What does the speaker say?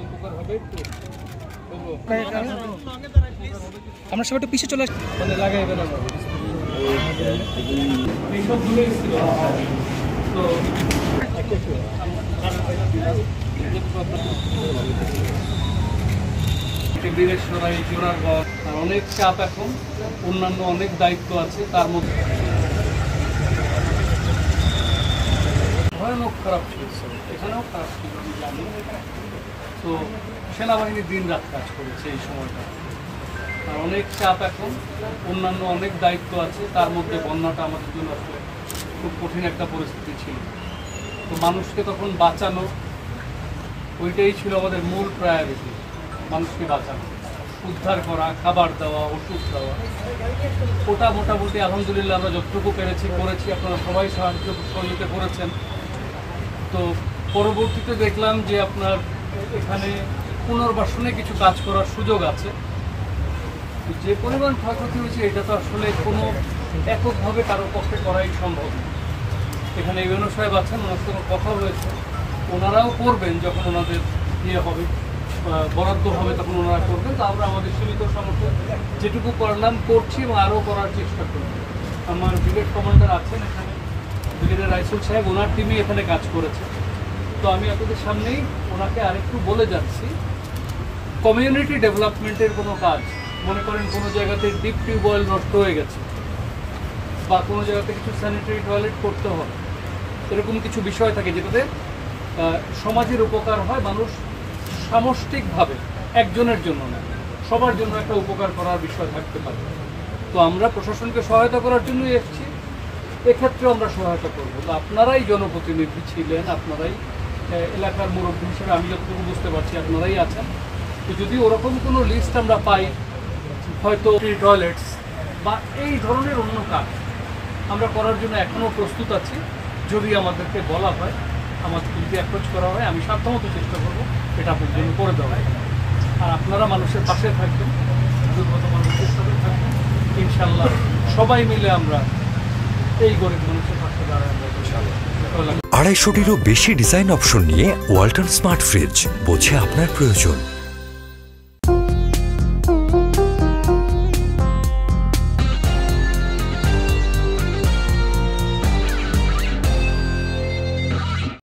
উপকার হবে একটু আমরা সবাই একটু পিছিয়ে চলে আসি মানে লাগাইবে না এইসব দূরে ছিল তো বীরেশ্বরাই জোড়ারগড় আর অনেক চাপ এখন অন্যান্য অনেক দায়িত্ব আছে তার মধ্যে ভয়ানক খারাপ ছিল এখানেও খারাপ ছিল আমি জানি তো সেনাবাহিনী দিন রাত কাজ করেছে এই সময়টা আর অনেক চাপ এখন অন্যান্য অনেক দায়িত্ব আছে তার মধ্যে বন্যাটা আমাদের জন্য আসলে খুব কঠিন একটা পরিস্থিতি ছিল তো মানুষকে তখন বাঁচানো ওইটাই ছিল আমাদের মূল প্রায়োরিটি মানুষকে বাঁচানো উদ্ধার করা খাবার দেওয়া ওষুধ দেওয়া ওটা মোটামুটি আলহামদুলিল্লাহ আমরা যতটুকু করেছি আপনারা সবাই সহযোগিতা করেছেন তো পরবর্তীতে দেখলাম যে আপনার এখানে পুনর্বাসনে কিছু কাজ করার সুযোগ আছে যে পরিমাণ ক্ষয়ক্ষতি হয়েছে এটা তো আসলে কোনো এককভাবে কারোর পক্ষে করাই সম্ভব না এখানে ইউএনও সাহেব আছেন ওনার সঙ্গে কথা হয়েছে ওনারাও করবেন যখন ওনাদের ইয়ে হবে বরাদ্দ হবে তখন ওনারা করবেন তো আমরা আমাদের সীমিত সামর্থ্য যেটুকু করলাম করছি এবং আরও করার চেষ্টা করব আমার ব্রিগেড কমান্ডার আছেন এখানে ব্রিগেডের রাইসুল সাহেব ওনার টিমই এখানে কাজ করেছে তো আমি আপনাদের সামনেই ওনাকে আরেকটু বলে যাচ্ছি কমিউনিটি ডেভেলপমেন্টের কোনো কাজ মনে করেন কোনো জায়গাতে ডিপ টিউবওয়েল নষ্ট হয়ে গেছে বা কোনো জায়গাতে কিছু স্যানিটারি টয়লেট করতে হয় এরকম কিছু বিষয় থাকে যেটাতে সমাজের উপকার হয় মানুষ সামষ্টিকভাবে একজনের জন্য না সবার জন্য একটা উপকার করার বিষয় থাকতে পারে তো আমরা প্রশাসনকে সহায়তা করার জন্যই এসেছি এক্ষেত্রেও আমরা সহায়তা করবো তো আপনারাই জনপ্রতিনিধি ছিলেন আপনারাই এলাকার মুরব্বী হিসেবে আমি যতটুকু বুঝতে পারছি আপনারাই আছেন তো যদি ওরকম কোনো লিস্ট আমরা পাই হয়তো টয়লেটস বা এই ধরনের অন্য কাজ আমরা করার জন্য এখনও প্রস্তুত আছি যদি আমাদেরকে বলা হয় আমাদের যদি অ্যাপ্রোচ করা হয় আমি সাধ্যমতো চেষ্টা করবো এটা আপনার জন্য করে দেওয়া আর আপনারা মানুষের পাশে থাকবেন দুর্গত মানুষের সাথে থাকবেন ইনশাল্লাহ সবাই মিলে আমরা এই গরিব মানুষের পাশে দাঁড়ায় আমরা ইনশাল্লাহ 250টিরও বেশি ডিজাইন অপশন নিয়ে ওয়ালটন স্মার্ট ফ্রিজ বোঝে আপনার প্রয়োজন।